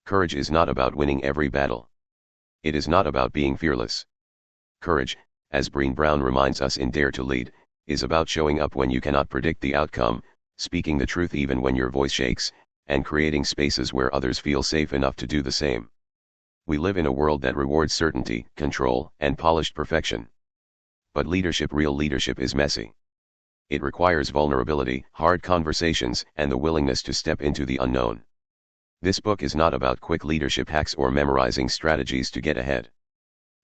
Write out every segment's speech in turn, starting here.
Courage is not about winning every battle. It is not about being fearless. Courage, as Brené Brown reminds us in Dare to Lead, is about showing up when you cannot predict the outcome, speaking the truth even when your voice shakes, and creating spaces where others feel safe enough to do the same. We live in a world that rewards certainty, control, and polished perfection. But real leadership is messy. It requires vulnerability, hard conversations, and the willingness to step into the unknown. This book is not about quick leadership hacks or memorizing strategies to get ahead.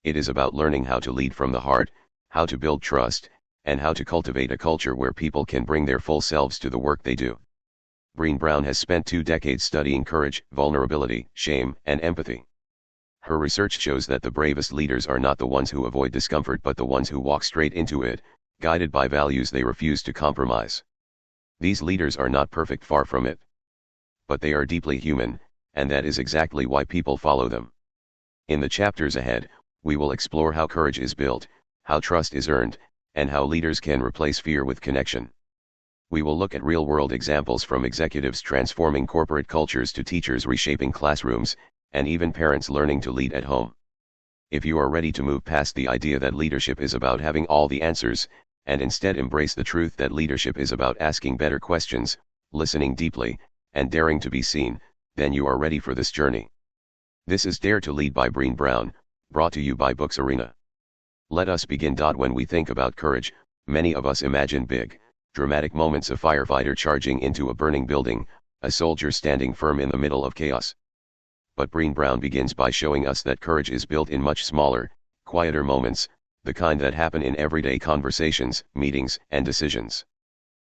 It is about learning how to lead from the heart, how to build trust, and how to cultivate a culture where people can bring their full selves to the work they do. Brené Brown has spent 2 decades studying courage, vulnerability, shame, and empathy. Her research shows that the bravest leaders are not the ones who avoid discomfort but the ones who walk straight into it, guided by values they refuse to compromise. These leaders are not perfect, far from it. But they are deeply human, and that is exactly why people follow them. In the chapters ahead, we will explore how courage is built, how trust is earned, and how leaders can replace fear with connection. We will look at real-world examples from executives transforming corporate cultures to teachers reshaping classrooms, and even parents learning to lead at home. If you are ready to move past the idea that leadership is about having all the answers, and instead embrace the truth that leadership is about asking better questions, listening deeply, and daring to be seen, then you are ready for this journey. This is Dare to Lead by Brené Brown, brought to you by Books Arena. Let us begin. When we think about courage, many of us imagine big, dramatic moments: a firefighter charging into a burning building, a soldier standing firm in the middle of chaos. But Brené Brown begins by showing us that courage is built in much smaller, quieter moments, the kind that happen in everyday conversations, meetings, and decisions.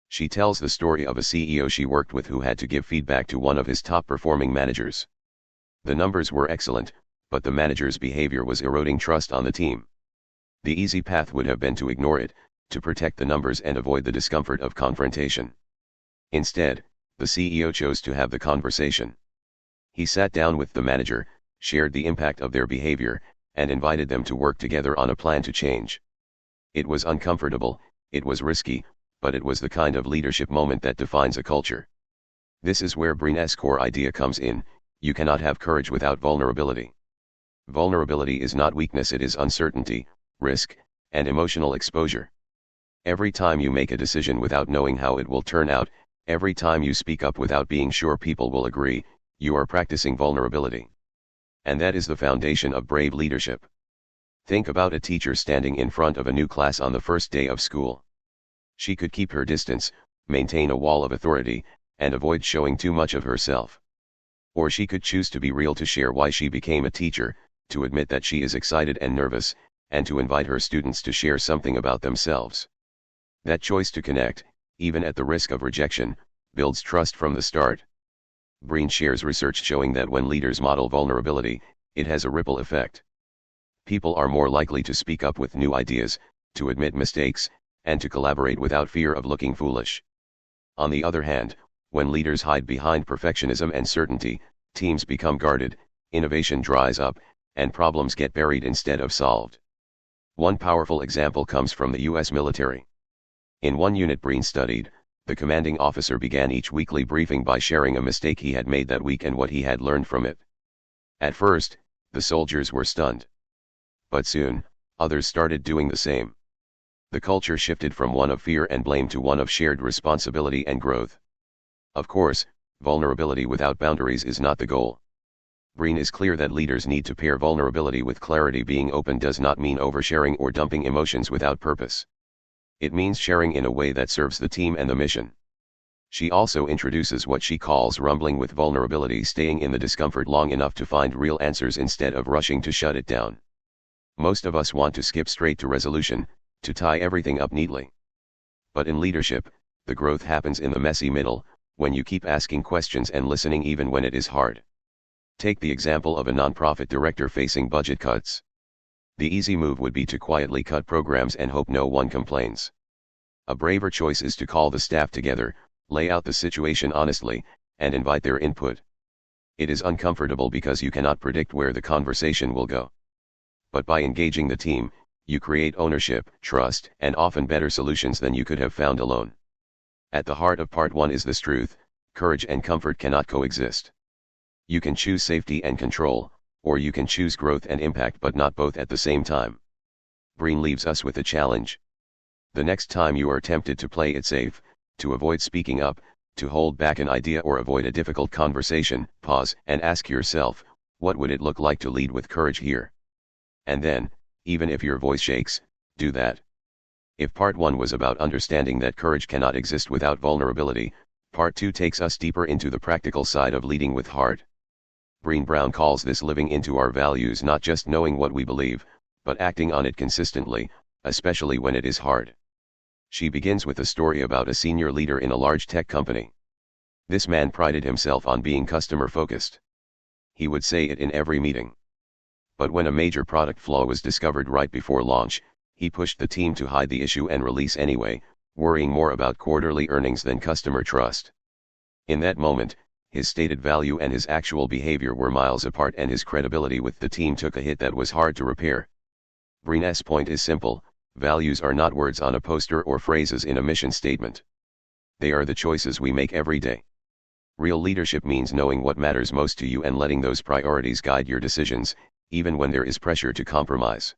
She tells the story of a CEO she worked with who had to give feedback to one of his top-performing managers. The numbers were excellent, but the manager's behavior was eroding trust on the team. The easy path would have been to ignore it, to protect the numbers and avoid the discomfort of confrontation. Instead, the CEO chose to have the conversation. He sat down with the manager, shared the impact of their behavior, and invited them to work together on a plan to change. It was uncomfortable, it was risky, but it was the kind of leadership moment that defines a culture. This is where Brené's core idea comes in: you cannot have courage without vulnerability. Vulnerability is not weakness, it is uncertainty, risk, and emotional exposure. Every time you make a decision without knowing how it will turn out, every time you speak up without being sure people will agree, you are practicing vulnerability. And that is the foundation of brave leadership. Think about a teacher standing in front of a new class on the first day of school. She could keep her distance, maintain a wall of authority, and avoid showing too much of herself. Or she could choose to be real, to share why she became a teacher, to admit that she is excited and nervous, and to invite her students to share something about themselves. That choice to connect, even at the risk of rejection, builds trust from the start. Brené shares research showing that when leaders model vulnerability, it has a ripple effect. People are more likely to speak up with new ideas, to admit mistakes, and to collaborate without fear of looking foolish. On the other hand, when leaders hide behind perfectionism and certainty, teams become guarded, innovation dries up, and problems get buried instead of solved. One powerful example comes from the U.S. military. In one unit Brené studied, the commanding officer began each weekly briefing by sharing a mistake he had made that week and what he had learned from it. At first, the soldiers were stunned. But soon, others started doing the same. The culture shifted from one of fear and blame to one of shared responsibility and growth. Of course, vulnerability without boundaries is not the goal. Brené is clear that leaders need to pair vulnerability with clarity. Being open does not mean oversharing or dumping emotions without purpose. It means sharing in a way that serves the team and the mission. She also introduces what she calls rumbling with vulnerability, staying in the discomfort long enough to find real answers instead of rushing to shut it down. Most of us want to skip straight to resolution, to tie everything up neatly. But in leadership, the growth happens in the messy middle, when you keep asking questions and listening even when it is hard. Take the example of a nonprofit director facing budget cuts. The easy move would be to quietly cut programs and hope no one complains. A braver choice is to call the staff together, lay out the situation honestly, and invite their input. It is uncomfortable because you cannot predict where the conversation will go. But by engaging the team, you create ownership, trust, and often better solutions than you could have found alone. At the heart of part 1 is this truth: courage and comfort cannot coexist. You can choose safety and control, or you can choose growth and impact, but not both at the same time. Brené leaves us with a challenge. The next time you are tempted to play it safe, to avoid speaking up, to hold back an idea or avoid a difficult conversation, pause and ask yourself, what would it look like to lead with courage here? And then, even if your voice shakes, do that. If part 1 was about understanding that courage cannot exist without vulnerability, part 2 takes us deeper into the practical side of leading with heart. Brené Brown calls this living into our values, not just knowing what we believe, but acting on it consistently, especially when it is hard. She begins with a story about a senior leader in a large tech company. This man prided himself on being customer-focused. He would say it in every meeting. But when a major product flaw was discovered right before launch, he pushed the team to hide the issue and release anyway, worrying more about quarterly earnings than customer trust. In that moment, his stated value and his actual behavior were miles apart, and his credibility with the team took a hit that was hard to repair. Brené's point is simple: values are not words on a poster or phrases in a mission statement. They are the choices we make every day. Real leadership means knowing what matters most to you and letting those priorities guide your decisions, even when there is pressure to compromise.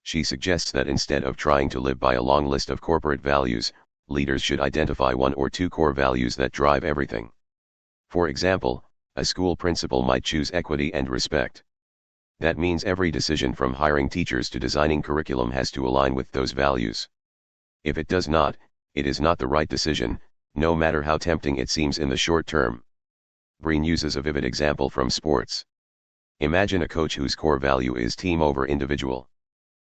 She suggests that instead of trying to live by a long list of corporate values, leaders should identify 1 or 2 core values that drive everything. For example, a school principal might choose equity and respect. That means every decision from hiring teachers to designing curriculum has to align with those values. If it does not, it is not the right decision, no matter how tempting it seems in the short term. Brené uses a vivid example from sports. Imagine a coach whose core value is team over individual.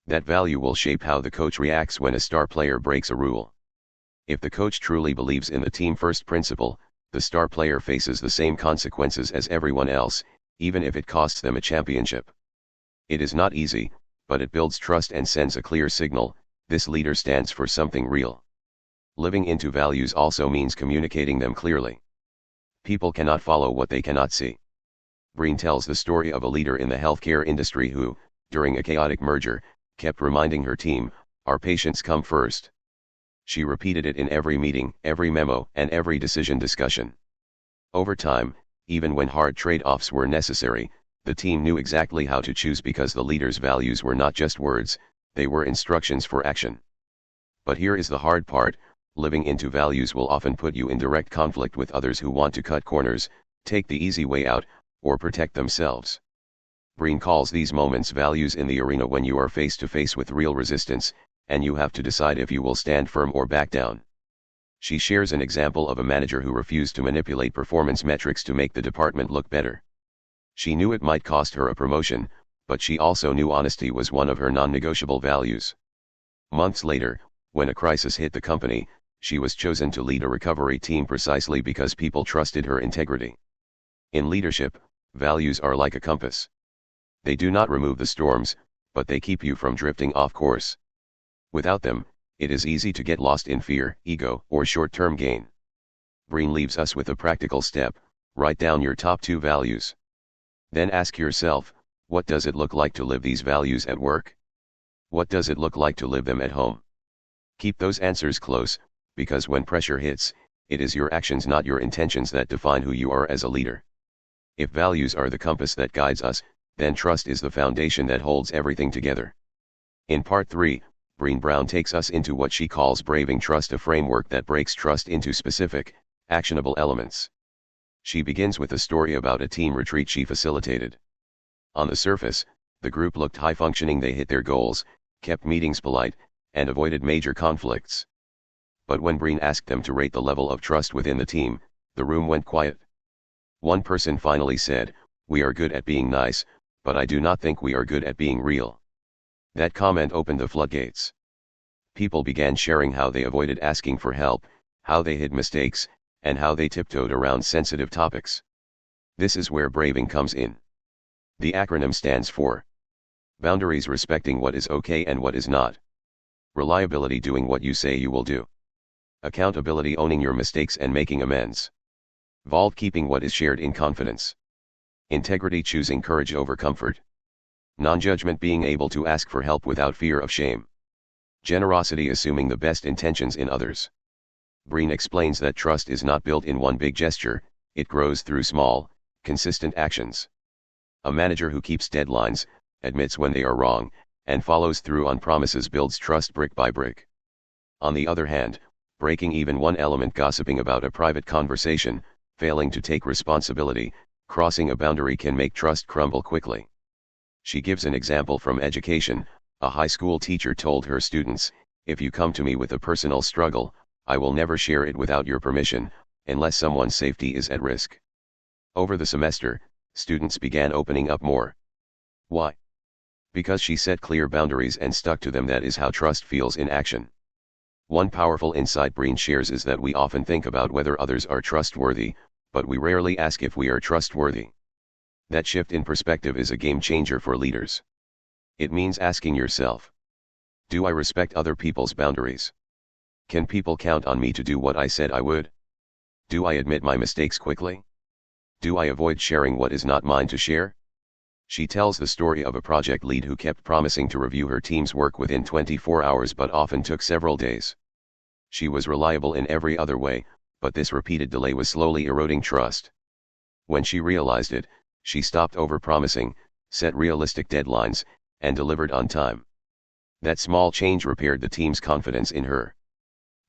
That value will shape how the coach reacts when a star player breaks a rule. If the coach truly believes in the team-first principle, the star player faces the same consequences as everyone else, even if it costs them a championship. It is not easy, but it builds trust and sends a clear signal: this leader stands for something real. Living into values also means communicating them clearly. People cannot follow what they cannot see. Brené tells the story of a leader in the healthcare industry who, during a chaotic merger, kept reminding her team, "Our patients come first." She repeated it in every meeting, every memo, and every decision discussion. Over time, even when hard trade-offs were necessary, the team knew exactly how to choose because the leader's values were not just words, they were instructions for action. But here is the hard part: living into values will often put you in direct conflict with others who want to cut corners, take the easy way out, or protect themselves. Brené calls these moments values in the arena, when you are face to face with real resistance, and you have to decide if you will stand firm or back down. She shares an example of a manager who refused to manipulate performance metrics to make the department look better. She knew it might cost her a promotion, but she also knew honesty was one of her non-negotiable values. Months later, when a crisis hit the company, she was chosen to lead a recovery team precisely because people trusted her integrity. In leadership, values are like a compass. They do not remove the storms, but they keep you from drifting off course. Without them, it is easy to get lost in fear, ego, or short-term gain. Brené leaves us with a practical step: write down your top 2 values. Then ask yourself, what does it look like to live these values at work? What does it look like to live them at home? Keep those answers close, because when pressure hits, it is your actions, not your intentions, that define who you are as a leader. If values are the compass that guides us, then trust is the foundation that holds everything together. In part 3, Brené Brown takes us into what she calls braving trust, a framework that breaks trust into specific, actionable elements. She begins with a story about a team retreat she facilitated. On the surface, the group looked high-functioning. They hit their goals, kept meetings polite, and avoided major conflicts. But when Brené asked them to rate the level of trust within the team, the room went quiet. One person finally said, "We are good at being nice, but I do not think we are good at being real." That comment opened the floodgates. People began sharing how they avoided asking for help, how they hid mistakes, and how they tiptoed around sensitive topics. This is where braving comes in. The acronym stands for boundaries, respecting what is okay and what is not. Reliability, doing what you say you will do. Accountability, owning your mistakes and making amends. Vault, keeping what is shared in confidence. Integrity, choosing courage over comfort. Non-judgment, being able to ask for help without fear of shame. Generosity, assuming the best intentions in others. Brené explains that trust is not built in one big gesture, it grows through small, Consistent actions. A manager who keeps deadlines, admits when they are wrong, and follows through on promises builds trust brick by brick. On the other hand, breaking even one element, gossiping about a private conversation, failing to take responsibility, crossing a boundary can make trust crumble quickly. She gives an example from education. A high school teacher told her students, "If you come to me with a personal struggle, I will never share it without your permission, unless someone's safety is at risk." Over the semester, students began opening up more. Why? Because she set clear boundaries and stuck to them. That is how trust feels in action. One powerful insight Brené shares is that we often think about whether others are trustworthy, but we rarely ask if we are trustworthy. That shift in perspective is a game changer for leaders. It means asking yourself, do I respect other people's boundaries? Can people count on me to do what I said I would? Do I admit my mistakes quickly? Do I avoid sharing what is not mine to share? She tells the story of a project lead who kept promising to review her team's work within 24 hours but often took several days. She was reliable in every other way, but this repeated delay was slowly eroding trust. When she realized it, she stopped overpromising, set realistic deadlines, and delivered on time. That small change repaired the team's confidence in her.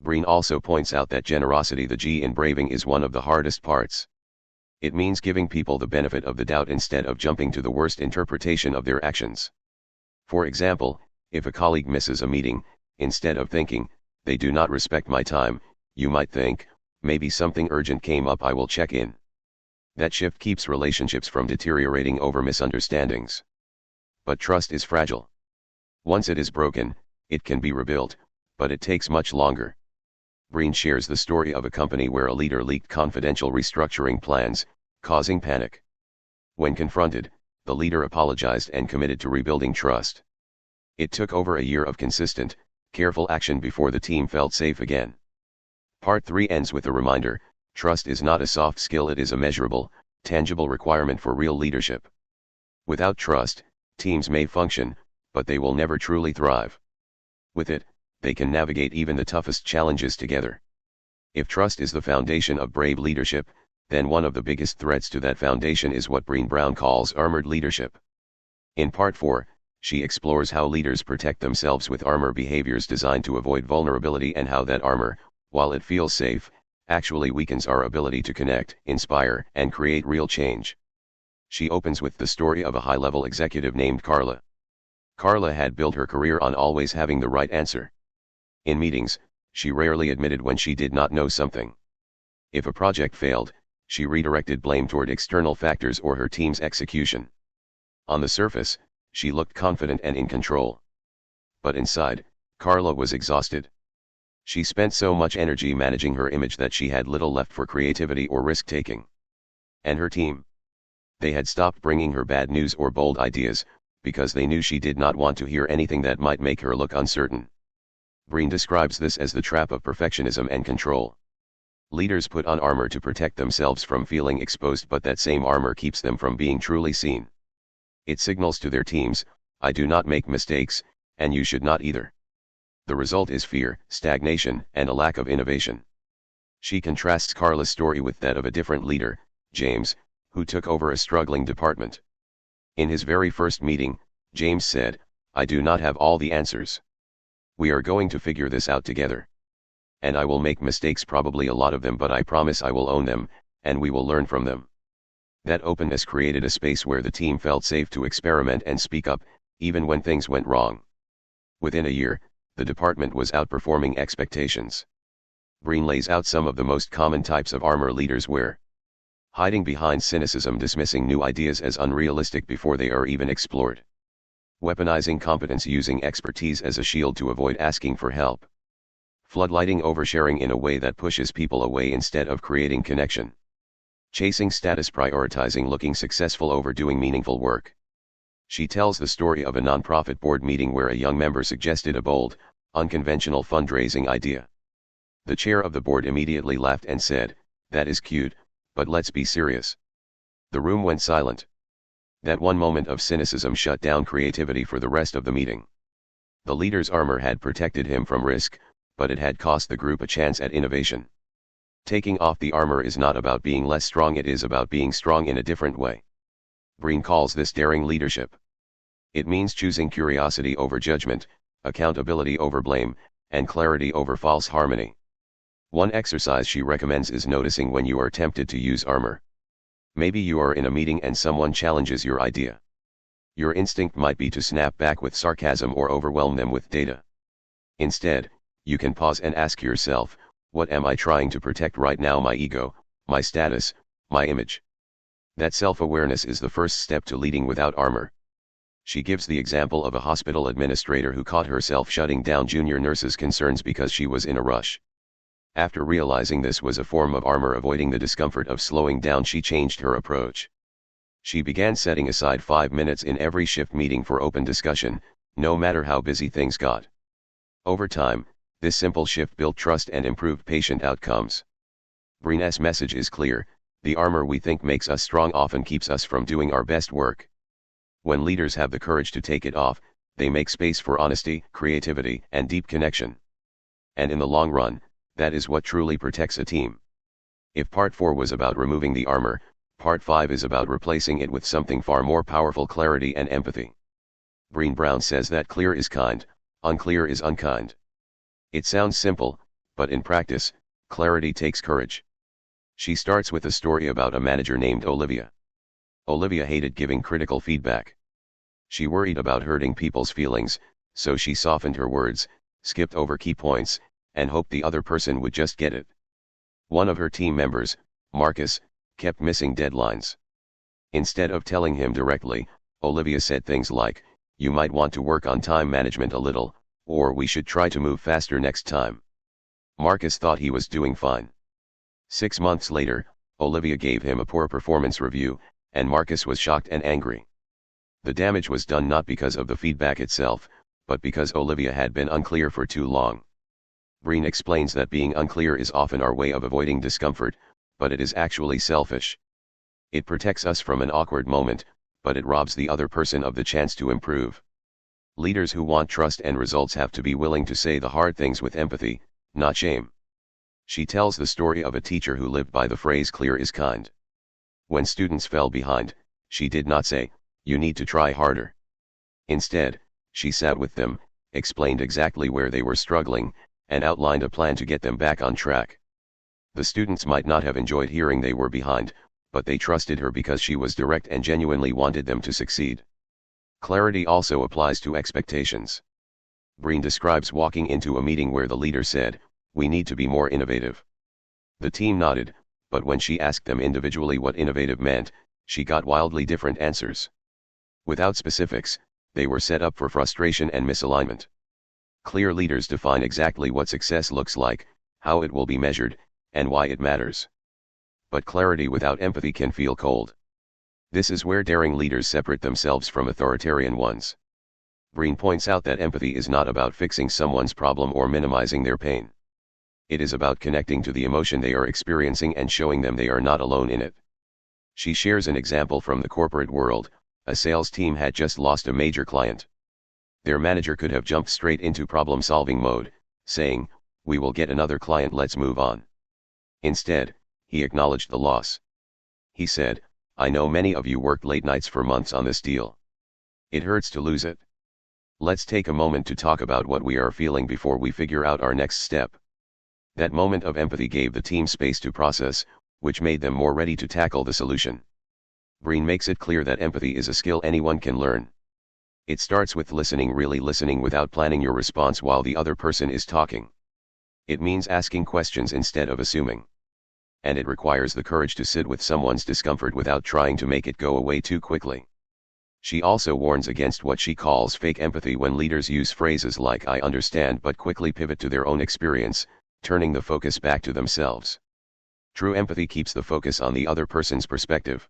Brené also points out that generosity, the G in braving, is one of the hardest parts. It means giving people the benefit of the doubt instead of jumping to the worst interpretation of their actions. For example, if a colleague misses a meeting, instead of thinking, "They do not respect my time," you might think, "Maybe something urgent came up, I will check in." That shift keeps relationships from deteriorating over misunderstandings. But trust is fragile. Once it is broken, it can be rebuilt, but it takes much longer. Brené shares the story of a company where a leader leaked confidential restructuring plans, causing panic. When confronted, the leader apologized and committed to rebuilding trust. It took over a year of consistent, careful action before the team felt safe again. Part 3 ends with a reminder: trust is not a soft skill, it is a measurable, tangible requirement for real leadership. Without trust, teams may function, but they will never truly thrive. With it, they can navigate even the toughest challenges together. If trust is the foundation of brave leadership, then one of the biggest threats to that foundation is what Brené Brown calls armored leadership. In Part 4, she explores how leaders protect themselves with armor behaviors designed to avoid vulnerability, and how that armor, while it feels safe, actually weakens our ability to connect, inspire, and create real change. She opens with the story of a high-level executive named Carla. Carla had built her career on always having the right answer. In meetings, she rarely admitted when she did not know something. If a project failed, she redirected blame toward external factors or her team's execution. On the surface, she looked confident and in control. But inside, Carla was exhausted. She spent so much energy managing her image that she had little left for creativity or risk-taking. And her team? They had stopped bringing her bad news or bold ideas, because they knew she did not want to hear anything that might make her look uncertain. Brené describes this as the trap of perfectionism and control. Leaders put on armor to protect themselves from feeling exposed, but that same armor keeps them from being truly seen. It signals to their teams, "I do not make mistakes, and you should not either." The result is fear, stagnation, and a lack of innovation. She contrasts Carla's story with that of a different leader, James, who took over a struggling department. In his very first meeting, James said, "I do not have all the answers. We are going to figure this out together. And I will make mistakes, probably a lot of them, but I promise I will own them, and we will learn from them." That openness created a space where the team felt safe to experiment and speak up, even when things went wrong. Within a year, the department was outperforming expectations. Brené lays out some of the most common types of armor leaders were: hiding behind cynicism, dismissing new ideas as unrealistic before they are even explored. Weaponizing competence, using expertise as a shield to avoid asking for help. Floodlighting oversharing in a way that pushes people away instead of creating connection. Chasing status, prioritizing looking successful over doing meaningful work. She tells the story of a nonprofit board meeting where a young member suggested a bold, unconventional fundraising idea. The chair of the board immediately laughed and said, "That is cute, but let's be serious." The room went silent. That one moment of cynicism shut down creativity for the rest of the meeting. The leader's armor had protected him from risk, but it had cost the group a chance at innovation. Taking off the armor is not about being less strong, it is about being strong in a different way. Brené calls this daring leadership. It means choosing curiosity over judgment, accountability over blame, and clarity over false harmony. One exercise she recommends is noticing when you are tempted to use armor. Maybe you are in a meeting and someone challenges your idea. Your instinct might be to snap back with sarcasm or overwhelm them with data. Instead, you can pause and ask yourself, what am I trying to protect right now? My ego, my status, my image. That self-awareness is the first step to leading without armor. She gives the example of a hospital administrator who caught herself shutting down junior nurses' concerns because she was in a rush. After realizing this was a form of armor avoiding the discomfort of slowing down, she changed her approach. She began setting aside 5 minutes in every shift meeting for open discussion, no matter how busy things got. Over time, this simple shift built trust and improved patient outcomes. Brené's message is clear: the armor we think makes us strong often keeps us from doing our best work. When leaders have the courage to take it off, they make space for honesty, creativity, and deep connection. And in the long run, that is what truly protects a team. If part 4 was about removing the armor, part 5 is about replacing it with something far more powerful: clarity and empathy. Brené Brown says that clear is kind, unclear is unkind. It sounds simple, but in practice, clarity takes courage. She starts with a story about a manager named Olivia. Olivia hated giving critical feedback. She worried about hurting people's feelings, so she softened her words, skipped over key points, and hoped the other person would just get it. One of her team members, Marcus, kept missing deadlines. Instead of telling him directly, Olivia said things like, "You might want to work on time management a little," or "we should try to move faster next time." Marcus thought he was doing fine. 6 months later, Olivia gave him a poor performance review, and Marcus was shocked and angry. The damage was done not because of the feedback itself, but because Olivia had been unclear for too long. Brené explains that being unclear is often our way of avoiding discomfort, but it is actually selfish. It protects us from an awkward moment, but it robs the other person of the chance to improve. Leaders who want trust and results have to be willing to say the hard things with empathy, not shame. She tells the story of a teacher who lived by the phrase "clear is kind." When students fell behind, she did not say, "You need to try harder." Instead, she sat with them, explained exactly where they were struggling, and outlined a plan to get them back on track. The students might not have enjoyed hearing they were behind, but they trusted her because she was direct and genuinely wanted them to succeed. Clarity also applies to expectations. Brené describes walking into a meeting where the leader said, "We need to be more innovative." The team nodded, but when she asked them individually what innovative meant, she got wildly different answers. Without specifics, they were set up for frustration and misalignment. Clear leaders define exactly what success looks like, how it will be measured, and why it matters. But clarity without empathy can feel cold. This is where daring leaders separate themselves from authoritarian ones. Brené points out that empathy is not about fixing someone's problem or minimizing their pain. It is about connecting to the emotion they are experiencing and showing them they are not alone in it. She shares an example from the corporate world. A sales team had just lost a major client. Their manager could have jumped straight into problem-solving mode, saying, "We will get another client, let's move on." Instead, he acknowledged the loss. He said, "I know many of you worked late nights for months on this deal. It hurts to lose it. Let's take a moment to talk about what we are feeling before we figure out our next step." That moment of empathy gave the team space to process, which made them more ready to tackle the solution. Brené makes it clear that empathy is a skill anyone can learn. It starts with listening, really listening without planning your response while the other person is talking. It means asking questions instead of assuming. And it requires the courage to sit with someone's discomfort without trying to make it go away too quickly. She also warns against what she calls fake empathy, when leaders use phrases like "I understand" but quickly pivot to their own experience, turning the focus back to themselves. True empathy keeps the focus on the other person's perspective.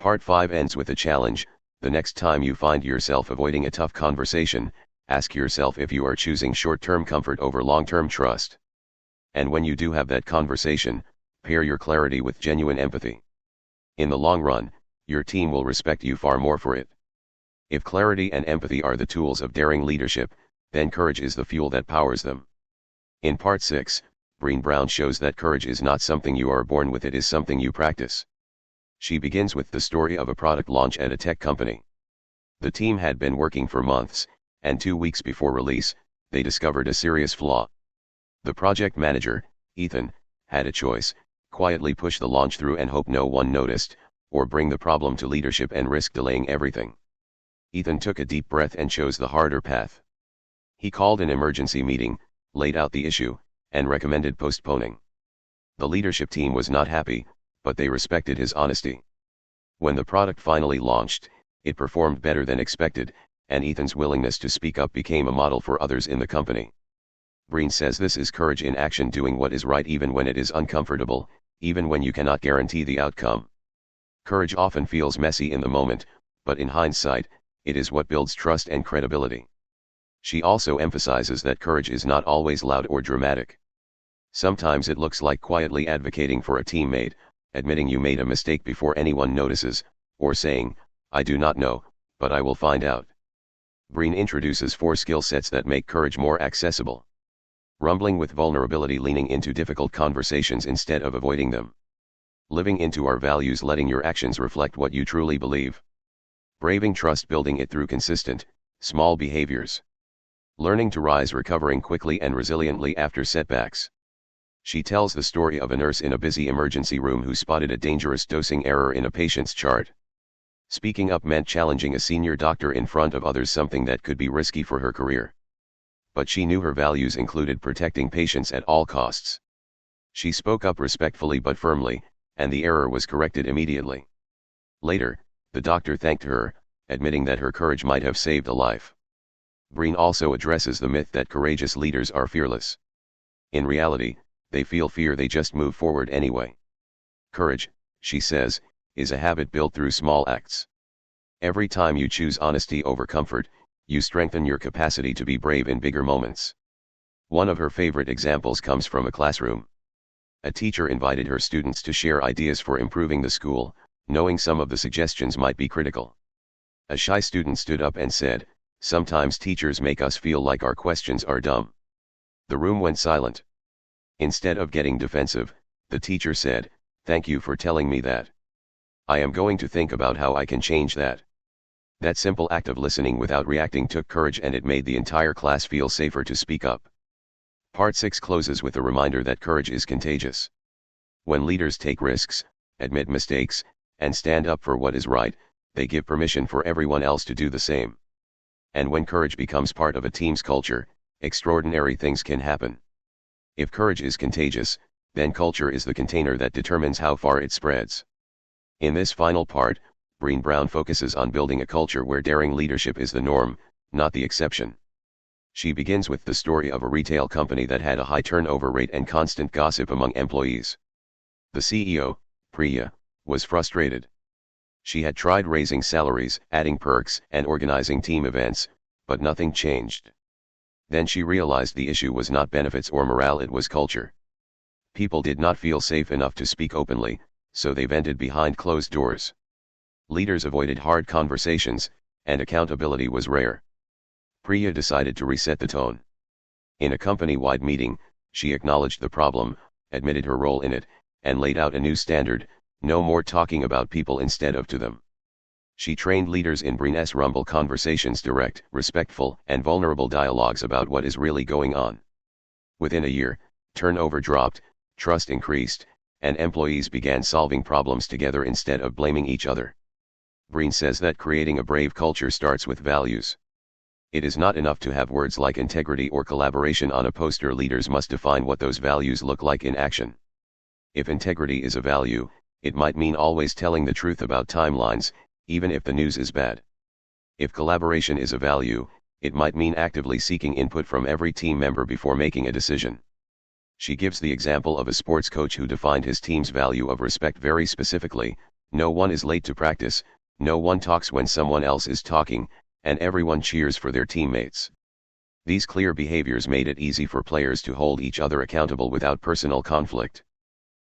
Part 5 ends with a challenge. The next time you find yourself avoiding a tough conversation, ask yourself if you are choosing short-term comfort over long-term trust. And when you do have that conversation, pair your clarity with genuine empathy. In the long run, your team will respect you far more for it. If clarity and empathy are the tools of daring leadership, then courage is the fuel that powers them. In Part 6, Brené Brown shows that courage is not something you are born with, it is something you practice. She begins with the story of a product launch at a tech company. The team had been working for months, and 2 weeks before release, they discovered a serious flaw. The project manager, Ethan, had a choice: quietly push the launch through and hope no one noticed, or bring the problem to leadership and risk delaying everything. Ethan took a deep breath and chose the harder path. He called an emergency meeting, laid out the issue, and recommended postponing. The leadership team was not happy, but they respected his honesty. When the product finally launched, it performed better than expected, and Ethan's willingness to speak up became a model for others in the company. Brené says this is courage in action, doing what is right even when it is uncomfortable, even when you cannot guarantee the outcome. Courage often feels messy in the moment, but in hindsight, it is what builds trust and credibility. She also emphasizes that courage is not always loud or dramatic. Sometimes it looks like quietly advocating for a teammate, admitting you made a mistake before anyone notices, or saying, "I do not know, but I will find out." Brené introduces 4 skill sets that make courage more accessible. Rumbling with vulnerability, leaning into difficult conversations instead of avoiding them. Living into our values, letting your actions reflect what you truly believe. Braving trust, building it through consistent, small behaviors. Learning to rise, recovering quickly and resiliently after setbacks. She tells the story of a nurse in a busy emergency room who spotted a dangerous dosing error in a patient's chart. Speaking up meant challenging a senior doctor in front of others, something that could be risky for her career. But she knew her values included protecting patients at all costs. She spoke up respectfully but firmly, and the error was corrected immediately. Later, the doctor thanked her, admitting that her courage might have saved a life. Brené also addresses the myth that courageous leaders are fearless. In reality, they feel fear, they just move forward anyway. Courage, she says, is a habit built through small acts. Every time you choose honesty over comfort, you strengthen your capacity to be brave in bigger moments. One of her favorite examples comes from a classroom. A teacher invited her students to share ideas for improving the school, knowing some of the suggestions might be critical. A shy student stood up and said, "Sometimes teachers make us feel like our questions are dumb." The room went silent. Instead of getting defensive, the teacher said, "Thank you for telling me that. I am going to think about how I can change that." That simple act of listening without reacting took courage, and it made the entire class feel safer to speak up. Part 6 closes with a reminder that courage is contagious. When leaders take risks, admit mistakes, and stand up for what is right, they give permission for everyone else to do the same. And when courage becomes part of a team's culture, extraordinary things can happen. If courage is contagious, then culture is the container that determines how far it spreads. In this final part, Brené Brown focuses on building a culture where daring leadership is the norm, not the exception. She begins with the story of a retail company that had a high turnover rate and constant gossip among employees. The CEO, Priya, was frustrated. She had tried raising salaries, adding perks, and organizing team events, but nothing changed. Then she realized the issue was not benefits or morale, it was culture. People did not feel safe enough to speak openly, so they vented behind closed doors. Leaders avoided hard conversations, and accountability was rare. Priya decided to reset the tone. In a company-wide meeting, she acknowledged the problem, admitted her role in it, and laid out a new standard: no more talking about people instead of to them. She trained leaders in Brené's Rumble conversations, direct, respectful, and vulnerable dialogues about what is really going on. Within a year, turnover dropped, trust increased, and employees began solving problems together instead of blaming each other. Brené says that creating a brave culture starts with values. It is not enough to have words like integrity or collaboration on a poster. Leaders must define what those values look like in action. If integrity is a value, it might mean always telling the truth about timelines, even if the news is bad. If collaboration is a value, it might mean actively seeking input from every team member before making a decision. She gives the example of a sports coach who defined his team's value of respect very specifically: no one is late to practice, no one talks when someone else is talking, and everyone cheers for their teammates. These clear behaviors made it easy for players to hold each other accountable without personal conflict.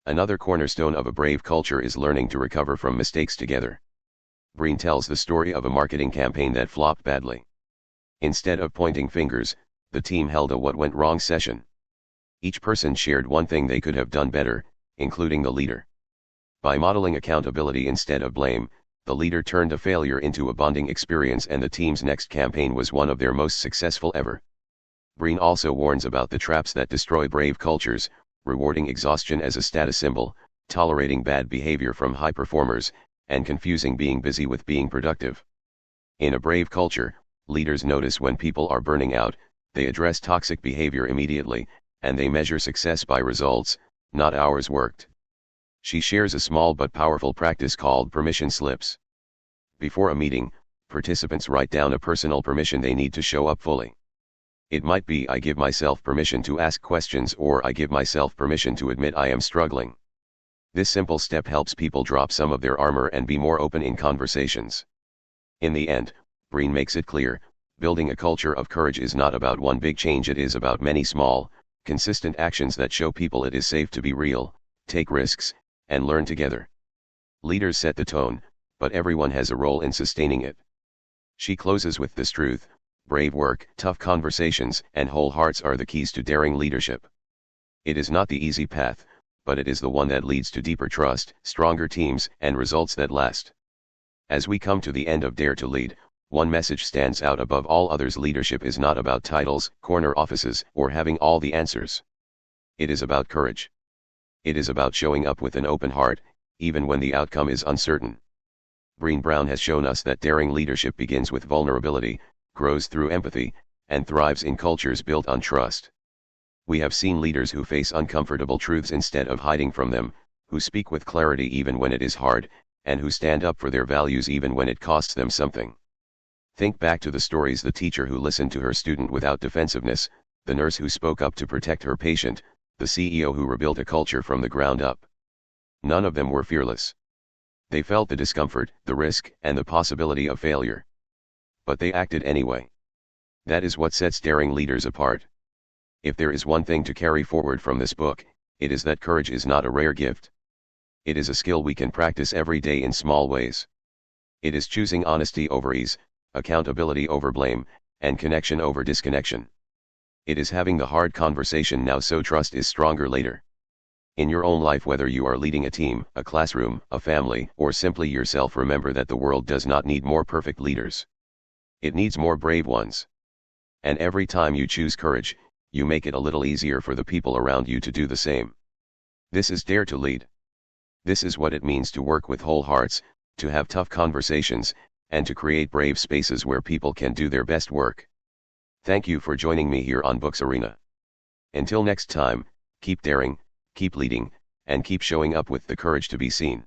Another cornerstone of a brave culture is learning to recover from mistakes together. Brené tells the story of a marketing campaign that flopped badly. Instead of pointing fingers, the team held a "what went wrong" session. Each person shared one thing they could have done better, including the leader. By modeling accountability instead of blame, the leader turned a failure into a bonding experience, and the team's next campaign was one of their most successful ever. Breen also warns about the traps that destroy brave cultures, rewarding exhaustion as a status symbol, tolerating bad behavior from high performers, and confusing being busy with being productive. In a brave culture, leaders notice when people are burning out, they address toxic behavior immediately, and they measure success by results, not hours worked. She shares a small but powerful practice called permission slips. Before a meeting, participants write down a personal permission they need to show up fully. It might be, I give myself permission to ask questions, or I give myself permission to admit I am struggling. This simple step helps people drop some of their armor and be more open in conversations. In the end, Breen makes it clear, building a culture of courage is not about one big change, it is about many small, consistent actions that show people it is safe to be real, take risks, and learn together. Leaders set the tone, but everyone has a role in sustaining it. She closes with this truth: brave work, tough conversations, and whole hearts are the keys to daring leadership. It is not the easy path, but it is the one that leads to deeper trust, stronger teams, and results that last. As we come to the end of Dare to Lead, one message stands out above all others: leadership is not about titles, corner offices, or having all the answers. It is about courage. It is about showing up with an open heart, even when the outcome is uncertain. Brené Brown has shown us that daring leadership begins with vulnerability, grows through empathy, and thrives in cultures built on trust. We have seen leaders who face uncomfortable truths instead of hiding from them, who speak with clarity even when it is hard, and who stand up for their values even when it costs them something. Think back to the stories: the teacher who listened to her student without defensiveness, the nurse who spoke up to protect her patient, the CEO who rebuilt a culture from the ground up. None of them were fearless. They felt the discomfort, the risk, and the possibility of failure. But they acted anyway. That is what sets daring leaders apart. If there is one thing to carry forward from this book, it is that courage is not a rare gift. It is a skill we can practice every day in small ways. It is choosing honesty over ease, accountability over blame, and connection over disconnection. It is having the hard conversation now so trust is stronger later. In your own life, whether you are leading a team, a classroom, a family, or simply yourself, remember that the world does not need more perfect leaders. It needs more brave ones. And every time you choose courage, you make it a little easier for the people around you to do the same. This is Dare to Lead. This is what it means to work with whole hearts, to have tough conversations, and to create brave spaces where people can do their best work. Thank you for joining me here on Books Arena. Until next time, keep daring, keep leading, and keep showing up with the courage to be seen.